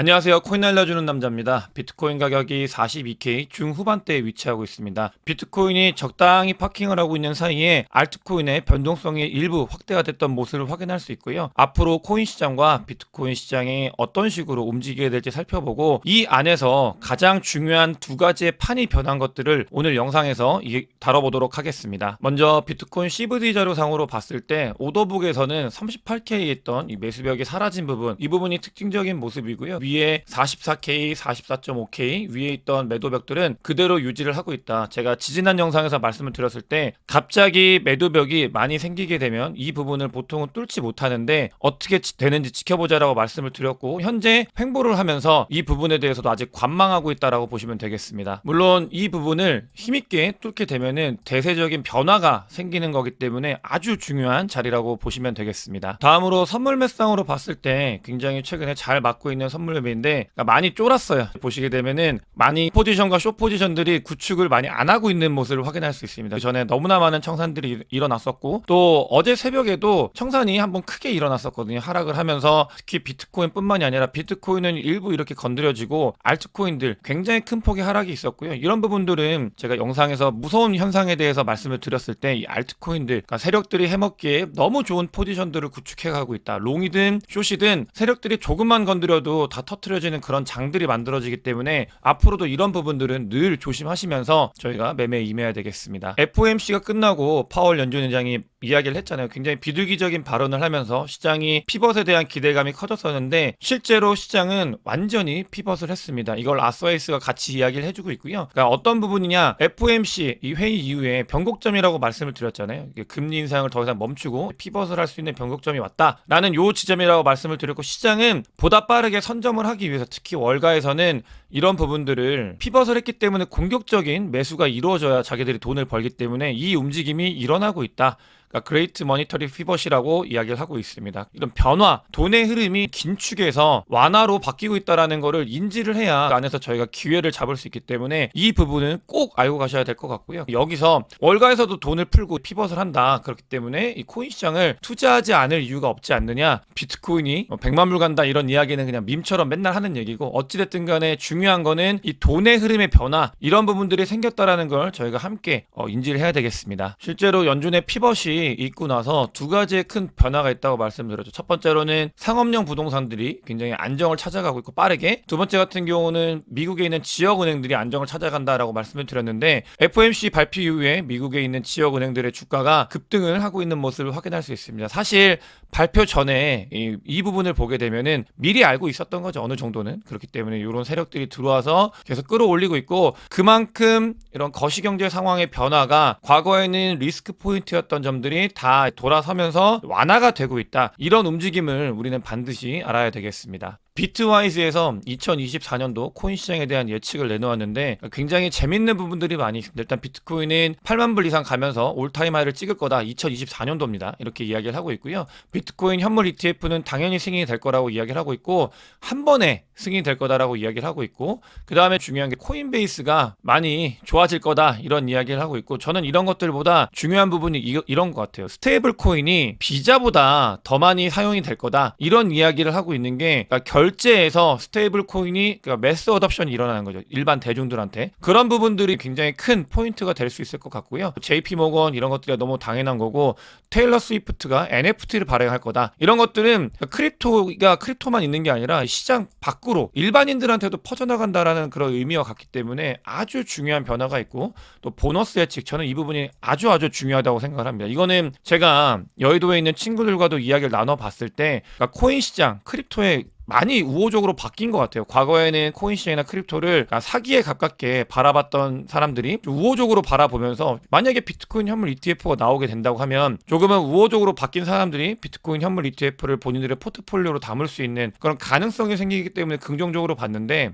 안녕하세요. 코인 알려주는 남자입니다. 비트코인 가격이 42K 중후반대에 위치하고 있습니다. 비트코인이 적당히 파킹을 하고 있는 사이에 알트코인의 변동성이 일부 확대가 됐던 모습을 확인할 수 있고요. 앞으로 코인 시장과 비트코인 시장이 어떤 식으로 움직이게 될지 살펴보고 이 안에서 가장 중요한 두 가지의 판이 변한 것들을 오늘 영상에서 다뤄보도록 하겠습니다. 먼저 비트코인 CVD 자료상으로 봤을 때 오더북에서는 38K 했던 이 매수벽이 사라진 부분, 이 부분이 특징적인 모습이고요. 위에 44K, 44.5K 위에 있던 매도벽들은 그대로 유지를 하고 있다. 제가 지지난 영상에서 말씀을 드렸을 때 갑자기 매도벽이 많이 생기게 되면 이 부분을 보통은 뚫지 못하는데 어떻게 되는지 지켜보자라고 말씀을 드렸고, 현재 횡보를 하면서 이 부분에 대해서도 아직 관망하고 있다라고 보시면 되겠습니다. 물론 이 부분을 힘있게 뚫게 되면은 대세적인 변화가 생기는 거기 때문에 아주 중요한 자리라고 보시면 되겠습니다. 다음으로 선물 매수상으로 봤을 때 굉장히 최근에 잘 맞고 있는 선물 매매인데 많이 쫄았어요. 보시게 되면은 많이 포지션과 숏 포지션들이 구축을 많이 안 하고 있는 모습을 확인할 수 있습니다. 그 전에 너무나 많은 청산들이 일어났었고, 또 어제 새벽에도 청산이 한번 크게 일어났었거든요. 하락을 하면서 특히 비트코인 뿐만이 아니라 비트코인은 일부 이렇게 건드려지고 알트코인들 굉장히 큰 폭의 하락이 있었고요. 이런 부분들은 제가 영상에서 무서운 현상에 대해서 말씀을 드렸을 때 이 알트코인들, 그러니까 세력들이 해먹기에 너무 좋은 포지션들을 구축해가고 있다. 롱이든 숏이든 세력들이 조금만 건드려도 다 터트려지는 그런 장들이 만들어지기 때문에 앞으로도 이런 부분들은 늘 조심하시면서 저희가 매매에 임해야 되겠습니다. FOMC가 끝나고 파월 연준의장이 이야기를 했잖아요. 굉장히 비둘기적인 발언을 하면서 시장이 피벗에 대한 기대감이 커졌었는데 실제로 시장은 완전히 피벗을 했습니다. 이걸 아스와이스가 같이 이야기를 해주고 있고요. 그러니까 어떤 부분이냐, FOMC 이 회의 이후에 변곡점이라고 말씀을 드렸잖아요. 금리 인상을 더 이상 멈추고 피벗을 할 수 있는 변곡점이 왔다라는 요 지점이라고 말씀을 드렸고, 시장은 보다 빠르게 선점을 하기 위해서 특히 월가에서는 이런 부분들을 피벗을 했기 때문에 공격적인 매수가 이루어져야 자기들이 돈을 벌기 때문에 이 움직임이 일어나고 있다. 그러니까 그레이트 머니터리 피벗이라고 이야기를 하고 있습니다. 이런 변화, 돈의 흐름이 긴축에서 완화로 바뀌고 있다는 거를 인지를 해야 안에서 저희가 기회를 잡을 수 있기 때문에 이 부분은 꼭 알고 가셔야 될 것 같고요. 여기서 월가에서도 돈을 풀고 피벗을 한다. 그렇기 때문에 이 코인 시장을 투자하지 않을 이유가 없지 않느냐. 비트코인이 100만 불 간다 이런 이야기는 그냥 밈처럼 맨날 하는 얘기고, 어찌됐든 간에 중요한 거는 이 돈의 흐름의 변화, 이런 부분들이 생겼다라는 걸 저희가 함께 인지를 해야 되겠습니다. 실제로 연준의 피벗이 있고 나서 두 가지의 큰 변화가 있다고 말씀드렸죠. 첫 번째로는 상업용 부동산들이 굉장히 안정을 찾아가고 있고 빠르게, 두 번째 같은 경우는 미국에 있는 지역은행들이 안정을 찾아간다라고 말씀을 드렸는데, FOMC 발표 이후에 미국에 있는 지역은행들의 주가가 급등을 하고 있는 모습을 확인할 수 있습니다. 사실 발표 전에 이 부분을 보게 되면은 미리 알고 있었던 거죠. 어느 정도는. 그렇기 때문에 이런 세력들이 들어와서 계속 끌어올리고 있고, 그만큼 이런 거시경제 상황의 변화가 과거에는 리스크 포인트였던 점들이 다 돌아서면서 완화가 되고 있다. 이런 움직임을 우리는 반드시 알아야 되겠습니다. 비트와이즈에서 2024년도 코인 시장에 대한 예측을 내놓았는데 굉장히 재밌는 부분들이 많이 있습니다. 일단 비트코인은 8만 불 이상 가면서 올타임 하이를 찍을 거다. 2024년도입니다. 이렇게 이야기를 하고 있고요. 비트코인 현물 ETF는 당연히 승인이 될 거라고 이야기를 하고 있고, 한 번에 승인이 될 거다라고 이야기를 하고 있고, 그 다음에 중요한 게 코인베이스가 많이 좋아질 거다 이런 이야기를 하고 있고, 저는 이런 것들보다 중요한 부분이 이런 것 같아요. 스테이블 코인이 비자보다 더 많이 사용이 될 거다 이런 이야기를 하고 있는 게, 그러니까 결제에서 스테이블 코인이, 그러니까 매스 어답션이 일어나는 거죠. 일반 대중들한테. 그런 부분들이 굉장히 큰 포인트가 될 수 있을 것 같고요. JP 모건 이런 것들이 너무 당연한 거고, 테일러 스위프트가 NFT를 발행할 거다. 이런 것들은 크립토만 있는 게 아니라 시장 밖으로 일반인들한테도 퍼져나간다라는 그런 의미와 같기 때문에 아주 중요한 변화가 있고, 또 보너스 예측, 저는 이 부분이 아주 중요하다고 생각을 합니다. 이거는 제가 여의도에 있는 친구들과도 이야기를 나눠봤을 때, 그러니까 코인 시장, 크립토의 많이 우호적으로 바뀐 것 같아요. 과거에는 코인 시장이나 크립토를 사기에 가깝게 바라봤던 사람들이 우호적으로 바라보면서, 만약에 비트코인 현물 ETF가 나오게 된다고 하면 조금은 우호적으로 바뀐 사람들이 비트코인 현물 ETF를 본인들의 포트폴리오로 담을 수 있는 그런 가능성이 생기기 때문에 긍정적으로 봤는데,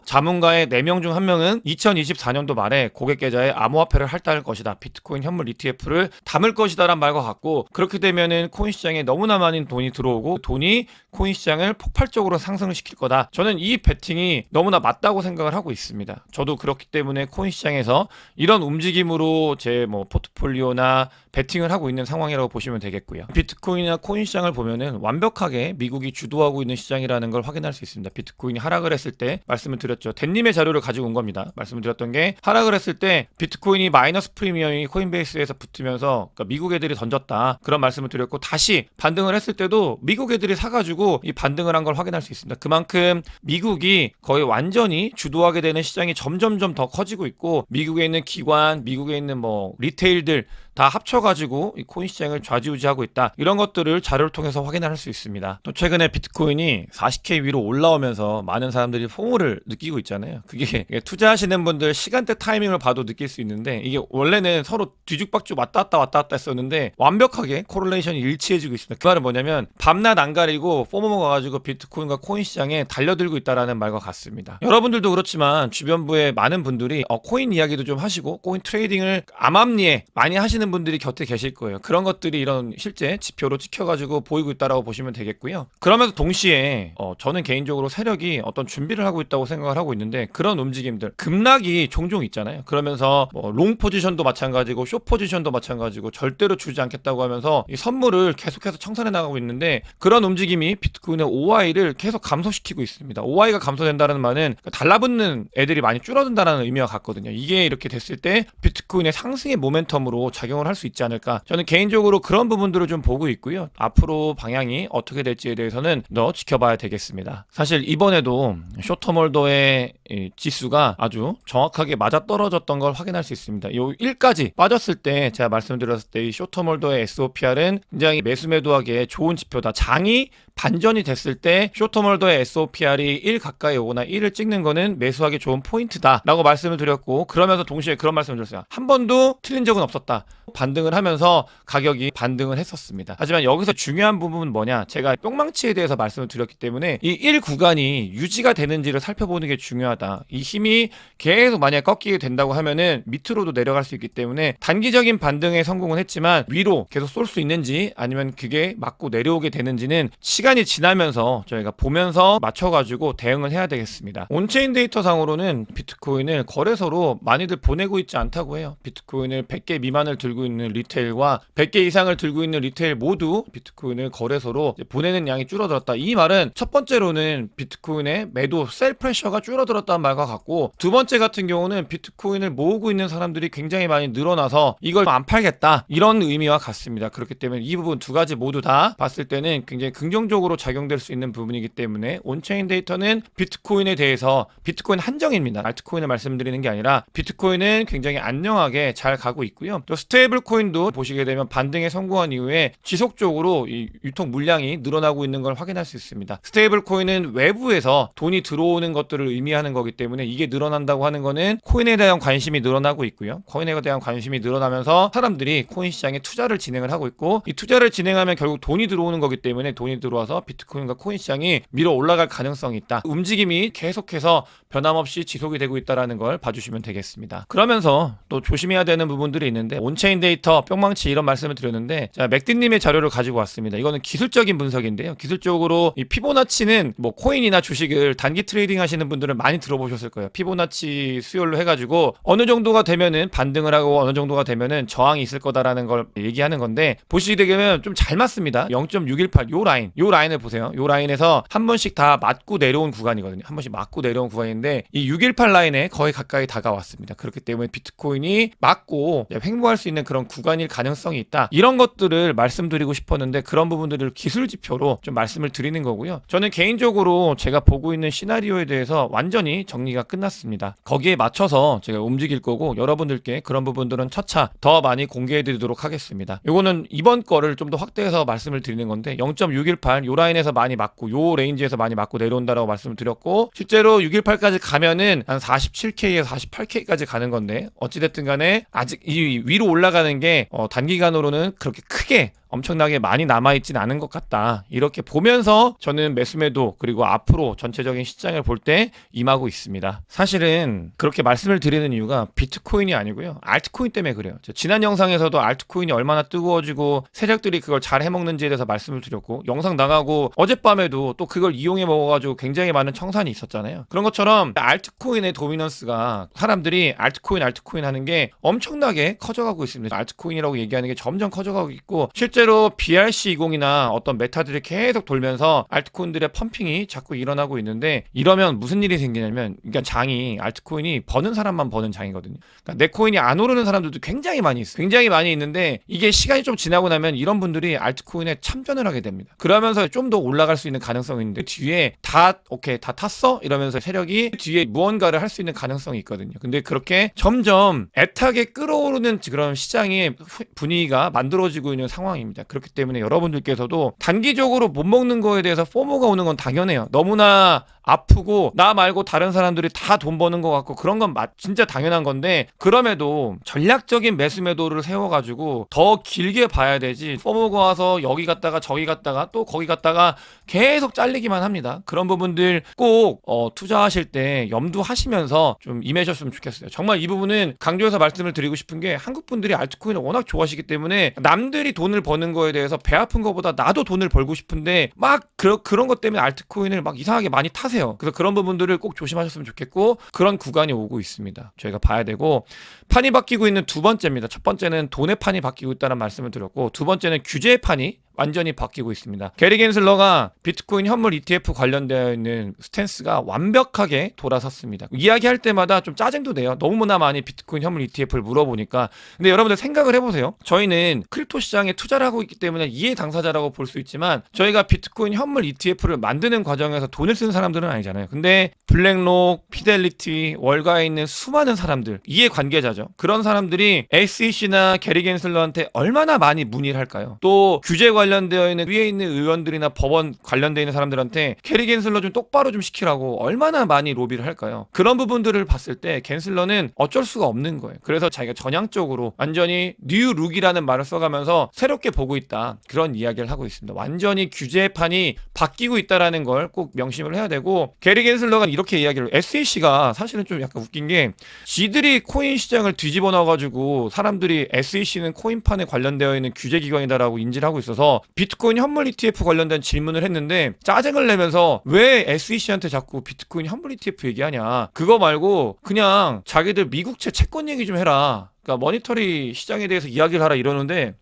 자문가의 4명 중 1명은 2024년도 말에 고객 계좌에 암호화폐를 할당할 것이다. 비트코인 현물 ETF를 담을 것이다라는 말과 같고, 그렇게 되면은 코인 시장에 너무나 많은 돈이 들어오고, 돈이 코인 시장을 폭발적으로 지속적으로 상승을 시킬 거다. 저는 이 베팅이 너무나 맞다고 생각을 하고 있습니다. 저도 그렇기 때문에 코인 시장에서 이런 움직임으로 제 포트폴리오나 베팅을 하고 있는 상황이라고 보시면 되겠고요. 비트코인이나 코인 시장을 보면은 완벽하게 미국이 주도하고 있는 시장이라는 걸 확인할 수 있습니다. 비트코인이 하락을 했을 때 말씀을 드렸죠. 댄님의 자료를 가지고 온 겁니다. 말씀을 드렸던 게 하락을 했을 때 비트코인이 마이너스 프리미엄이 코인베이스에서 붙으면서 그러니까 미국 애들이 던졌다. 그런 말씀을 드렸고 다시 반등을 했을 때도 미국 애들이 사가지고 이 반등을 한 걸 확인할 수 있습니다. 그만큼 미국이 거의 완전히 주도하게 되는 시장이 점점점 더 커지고 있고 미국에 있는 기관, 미국에 있는 리테일들 다 합쳐가지고 이 코인 시장을 좌지우지하고 있다. 이런 것들을 자료를 통해서 확인할 수 있습니다. 또 최근에 비트코인이 40K 위로 올라오면서 많은 사람들이 포모를 느끼고 있잖아요. 그게 투자하시는 분들 시간대 타이밍을 봐도 느낄 수 있는데 이게 원래는 서로 뒤죽박죽 왔다 갔다 했었는데 완벽하게 코릴레이션이 일치해지고 있습니다. 그 말은 뭐냐면 밤낮 안 가리고 포모가 가지고 비트코인과 코인 시장에 달려들고 있다라는 말과 같습니다. 여러분들도 그렇지만 주변부에 많은 분들이 코인 이야기도 좀 하시고 코인 트레이딩을 암암리에 많이 하시는 분들이 곁에 계실 거예요. 그런 것들이 이런 실제 지표로 찍혀가지고 보이고 있다라고 보시면 되겠고요. 그러면서 동시에 저는 개인적으로 세력이 어떤 준비를 하고 있다고 생각을 하고 있는데 그런 움직임들 급락이 종종 있잖아요. 그러면서 롱 포지션도 마찬가지고 숏 포지션도 마찬가지고 절대로 주지 않겠다고 하면서 이 선물을 계속해서 청산해 나가고 있는데 그런 움직임이 비트코인의 OI를 계속 감소시키고 있습니다. OI가 감소된다는 말은 달라붙는 애들이 많이 줄어든다는 의미와 같거든요. 이게 이렇게 됐을 때 비트코인의 상승의 모멘텀으로 작용을 할 수 있지 않을까. 저는 개인적으로 그런 부분들을 좀 보고 있고요. 앞으로 방향이 어떻게 될지에 대해서는 더 지켜봐야 되겠습니다. 사실 이번에도 쇼터몰더의 지수가 아주 정확하게 맞아떨어졌던 걸 확인할 수 있습니다. 요 1까지 빠졌을 때 제가 말씀드렸을 때 이 쇼터몰더의 SOPR은 굉장히 매수매도하기에 좋은 지표다. 장이 반전이 됐을 때 쇼터몰더의 SOPR이 1 가까이 오거나 1을 찍는 거는 매수하기 좋은 포인트다 라고 말씀을 드렸고 그러면서 동시에 그런 말씀을 드렸어요. 한 번도 틀린 적은 없었다. 반등을 하면서 가격이 반등을 했었습니다. 하지만 여기서 중요한 부분은 뭐냐, 제가 뿅망치에 대해서 말씀을 드렸기 때문에 이 1 구간이 유지가 되는지를 살펴보는 게 중요하다. 이 힘이 계속 만약에 꺾이게 된다고 하면은 밑으로도 내려갈 수 있기 때문에 단기적인 반등에 성공은 했지만 위로 계속 쏠 수 있는지 아니면 그게 맞고 내려오게 되는지는 시간이 지나면서 저희가 보면서 맞춰가지고 대응을 해야 되겠습니다. 온체인 데이터 상으로는 비트코인을 거래소로 많이들 보내고 있지 않다고 해요. 비트코인을 100개 미만을 들고 있는 리테일과 100개 이상을 들고 있는 리테일 모두 비트코인을 거래소로 보내는 양이 줄어들었다. 이 말은 첫 번째로는 비트코인의 매도 셀 프레셔가 줄어들었다는 말과 같고 두 번째 같은 경우는 비트코인을 모으고 있는 사람들이 굉장히 많이 늘어나서 이걸 안 팔겠다 이런 의미와 같습니다. 그렇기 때문에 이 부분 두 가지 모두 다 봤을 때는 굉장히 긍정적으로 작용될 수 있는 부분이기 때문에 온체인 데이터는 비트코인에 대해서 비트코인 한정입니다. 알트코인을 말씀드리는 게 아니라 비트코인은 굉장히 안녕하게 잘 가고 있고요. 또 스테이블 코인도 보시게 되면 반등에 성공한 이후에 지속적으로 이 유통 물량이 늘어나고 있는 걸 확인할 수 있습니다. 스테이블 코인은 외부에서 돈이 들어오는 것들을 의미하는 거기 때문에 이게 늘어난다고 하는 거는 코인에 대한 관심이 늘어나고 있고요. 코인에 대한 관심이 늘어나면서 사람들이 코인 시장에 투자를 진행을 하고 있고 이 투자를 진행하면 결국 돈이 들어오는 거기 때문에 돈이 들어와서 비트코인과 코인 시장이 밀어 올라갈 가능성이 있다. 움직임이 계속해서 변함없이 지속이 되고 있다는 걸 봐주시면 되겠습니다. 그러면서 또 조심해야 되는 부분들이 있는데 온체인 데이터 뿅망치 이런 말씀을 드렸는데 자, 맥딘님의 자료를 가지고 왔습니다. 이거는 기술적인 분석인데요. 기술적으로 이 피보나치는 코인이나 주식을 단기 트레이딩 하시는 분들은 많이 들어보셨을 거예요. 피보나치 수열로 해가지고 어느 정도가 되면은 반등을 하고 어느 정도가 되면은 저항이 있을 거다라는 걸 얘기하는 건데 보시게 되면 좀 잘 맞습니다. 0.618 요 라인을 보세요. 요 라인에서 한 번씩 다 맞고 내려온 구간이거든요. 한 번씩 맞고 내려온 구간인데 이 618 라인에 거의 가까이 다가왔습니다. 그렇기 때문에 비트코인이 맞고 횡보할 수 있는 그런 구간일 가능성이 있다. 이런 것들을 말씀드리고 싶었는데 그런 부분들을 기술 지표로 좀 말씀을 드리는 거고요. 저는 개인적으로 제가 보고 있는 시나리오에 대해서 완전히 정리가 끝났습니다. 거기에 맞춰서 제가 움직일 거고 여러분들께 그런 부분들은 차차 더 많이 공개해 드리도록 하겠습니다. 요거는 이번 거를 좀 더 확대해서 말씀을 드리는 건데 0.618 요 라인에서 많이 맞고 요 레인지에서 많이 맞고 내려온다라고 말씀을 드렸고 실제로 618까지 가면은 한 47K에서 48K까지 가는 건데 어찌됐든 간에 아직 이 위로 올라가는 게 단기간으로는 그렇게 크게 엄청나게 많이 남아있진 않은 것 같다. 이렇게 보면서 저는 매수매도 그리고 앞으로 전체적인 시장을 볼 때 임하고 있습니다. 사실은 그렇게 말씀을 드리는 이유가 비트코인이 아니고요. 알트코인 때문에 그래요. 지난 영상에서도 알트코인이 얼마나 뜨거워지고 세력들이 그걸 잘 해먹는지에 대해서 말씀을 드렸고, 영상 나가고 어젯밤에도 또 그걸 이용해 먹어가지고 굉장히 많은 청산이 있었잖아요. 그런 것처럼 알트코인의 도미넌스가 사람들이 알트코인 하는 게 엄청나게 커져가고 있습니다. 알트코인이라고 얘기하는 게 점점 커져가고 있고, 실제로 BRC20이나 어떤 메타들이 계속 돌면서 알트코인들의 펌핑이 자꾸 일어나고 있는데, 이러면 무슨 일이 생기냐면, 그러니까 장이 알트코인이 버는 사람만 버는 장이거든요. 그러니까 내 코인이 안 오르는 사람들도 굉장히 많이 있어요. 굉장히 많이 있는데, 이게 시간이 좀 지나고 나면 이런 분들이 알트코인에 참전을 하게 됩니다. 그러면서 좀 더 올라갈 수 있는 가능성이 있는데, 뒤에 오케이 다 탔어? 이러면서 세력이 뒤에 무언가를 할 수 있는 가능성이 있거든요. 근데 그렇게 점점 애타게 끌어오르는 그런 시장의 분위기가 만들어지고 있는 상황입니다. 그렇기 때문에 여러분들께서도 단기적으로 못 먹는 거에 대해서 포모가 오는 건 당연해요. 너무나 아프고 나 말고 다른 사람들이 다 돈 버는 것 같고 그런 건 진짜 당연한 건데, 그럼에도 전략적인 매수 매도를 세워가지고 더 길게 봐야 되지, 포모가 와서 여기 갔다가 저기 갔다가 또 거기 갔다가 계속 잘리기만 합니다. 그런 부분들 꼭 투자하실 때 염두하시면서 좀 임하셨으면 좋겠어요. 정말 이 부분은 강조해서 말씀을 드리고 싶은 게, 한국 분들이 알트코인을 워낙 좋아하시기 때문에 남들이 돈을 버는 거에 대해서 배 아픈 것보다 나도 돈을 벌고 싶은데 막 그런 것 때문에 알트코인을 막 이상하게 많이 타세요. 그래서 그런 부분들을 꼭 조심하셨으면 좋겠고, 그런 구간이 오고 있습니다. 저희가 봐야 되고, 판이 바뀌고 있는 두 번째입니다. 첫 번째는 돈의 판이 바뀌고 있다는 말씀을 드렸고, 두 번째는 규제의 판이 완전히 바뀌고 있습니다. 게리 겐슬러가 비트코인 현물 ETF 관련되어 있는 스탠스가 완벽하게 돌아섰습니다. 이야기할 때마다 좀 짜증도 내요. 너무나 많이 비트코인 현물 ETF를 물어보니까. 근데 여러분들 생각을 해보세요. 저희는 크립토 시장에 투자를 하고 있기 때문에 이해 당사자라고 볼 수 있지만, 저희가 비트코인 현물 ETF를 만드는 과정에서 돈을 쓰는 사람들은 아니잖아요. 근데 블랙록, 피델리티, 월가에 있는 수많은 사람들, 이해 관계자죠. 그런 사람들이 SEC나 게리 겐슬러한테 얼마나 많이 문의를 할까요? 또 규제 관련되어 있는 위에 있는 의원들이나 법원 관련되어 있는 사람들한테 게리 겐슬러 좀 똑바로 좀 시키라고 얼마나 많이 로비를 할까요? 그런 부분들을 봤을 때 겐슬러는 어쩔 수가 없는 거예요. 그래서 자기가 전향적으로 완전히 뉴 룩이라는 말을 써가면서 새롭게 보고 있다, 그런 이야기를 하고 있습니다. 완전히 규제판이 바뀌고 있다라는 걸 꼭 명심을 해야 되고, 게리 겐슬러가 이렇게 이야기를, SEC가 사실은 좀 약간 웃긴 게, 지들이 코인 시장을 뒤집어 놔가지고 사람들이 SEC는 코인판에 관련되어 있는 규제기관이다라고 인지를 하고 있어서 비트코인 현물 ETF 관련된 질문을 했는데 짜증을 내면서, 왜 SEC한테 자꾸 비트코인 현물 ETF 얘기하냐, 그거 말고 그냥 자기들 미국채 채권 얘기 좀 해라, 그러니까 머니터리 시장에 대해서 이야기를 하라, 이러는데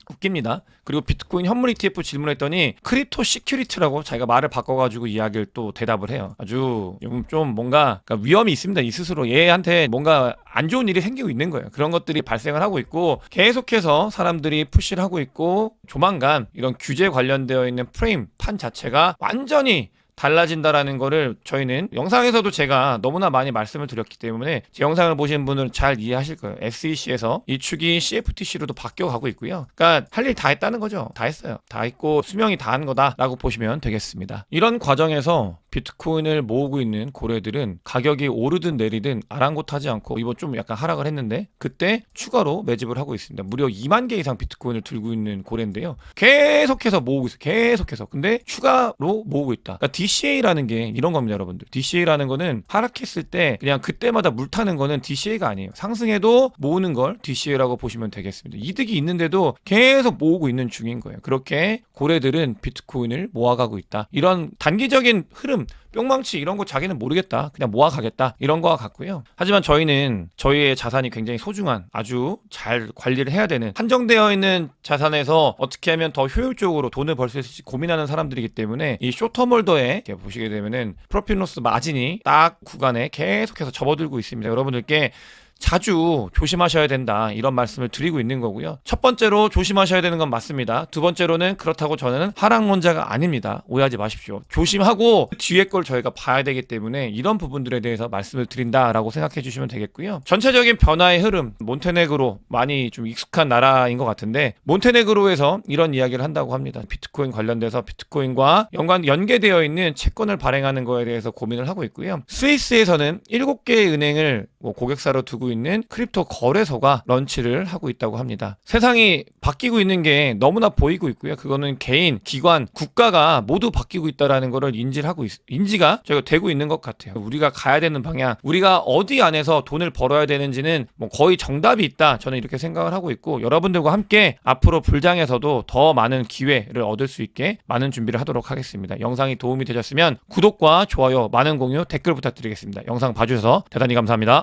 웃깁니다. 그리고 비트코인 현물 ETF 질문했더니 크립토 시큐리티라고 자기가 말을 바꿔가지고 이야기를 또 대답을 해요. 아주 좀 뭔가 그러니까 위험이 있습니다. 이 스스로 얘한테 뭔가 안 좋은 일이 생기고 있는 거예요. 그런 것들이 발생을 하고 있고, 계속해서 사람들이 푸시를 하고 있고, 조만간 이런 규제 관련되어 있는 프레임 판 자체가 완전히 달라진다라는 거를 저희는 영상에서도 제가 너무나 많이 말씀을 드렸기 때문에 제 영상을 보시는 분들은 잘 이해하실 거예요. SEC에서 이 축이 CFTC로도 바뀌어가고 있고요. 그러니까 할 일 다 했다는 거죠. 다 했어요. 다 했고 수명이 다 한 거다라고 보시면 되겠습니다. 이런 과정에서 비트코인을 모으고 있는 고래들은 가격이 오르든 내리든 아랑곳하지 않고, 이번 좀 약간 하락을 했는데 그때 추가로 매집을 하고 있습니다. 무려 2만 개 이상 비트코인을 들고 있는 고래인데요. 계속해서 모으고 있어요. 계속해서. 근데 추가로 모으고 있다. 그러니까 DCA라는 게 이런 겁니다, 여러분들. DCA라는 거는 하락했을 때 그냥 그때마다 물 타는 거는 DCA가 아니에요. 상승해도 모으는 걸 DCA라고 보시면 되겠습니다. 이득이 있는데도 계속 모으고 있는 중인 거예요. 그렇게 고래들은 비트코인을 모아가고 있다. 이런 단기적인 흐름, 뿅망치 이런 거 자기는 모르겠다, 그냥 모아가겠다, 이런 거와 같고요. 하지만 저희는 저희의 자산이 굉장히 소중한, 아주 잘 관리를 해야 되는, 한정되어 있는 자산에서 어떻게 하면 더 효율적으로 돈을 벌 수 있을지 고민하는 사람들이기 때문에, 이 쇼터몰더에 보시게 되면은 프로핏 로스 마진이 딱 구간에 계속해서 접어들고 있습니다. 여러분들께 자주 조심하셔야 된다, 이런 말씀을 드리고 있는 거고요. 첫 번째로 조심하셔야 되는 건 맞습니다. 두 번째로는 그렇다고 저는 하락론자가 아닙니다. 오해하지 마십시오. 조심하고 뒤에 걸 저희가 봐야 되기 때문에 이런 부분들에 대해서 말씀을 드린다라고 생각해 주시면 되겠고요. 전체적인 변화의 흐름, 몬테네그로 많이 좀 익숙한 나라인 것 같은데, 몬테네그로에서 이런 이야기를 한다고 합니다. 비트코인 관련돼서 비트코인과 연계되어 있는 채권을 발행하는 거에 대해서 고민을 하고 있고요. 스위스에서는 7개의 은행을 고객사로 두고 있는 크립토 거래소가 런치를 하고 있다고 합니다. 세상이 바뀌고 있는 게 너무나 보이고 있고요. 그거는 개인, 기관, 국가가 모두 바뀌고 있다라는 거를 인지가 저희가 되고 있는 것 같아요. 우리가 가야 되는 방향, 우리가 어디 안에서 돈을 벌어야 되는지는 거의 정답이 있다. 저는 이렇게 생각을 하고 있고, 여러분들과 함께 앞으로 불장에서도 더 많은 기회를 얻을 수 있게 많은 준비를 하도록 하겠습니다. 영상이 도움이 되셨으면 구독과 좋아요, 많은 공유, 댓글 부탁드리겠습니다. 영상 봐주셔서 대단히 감사합니다.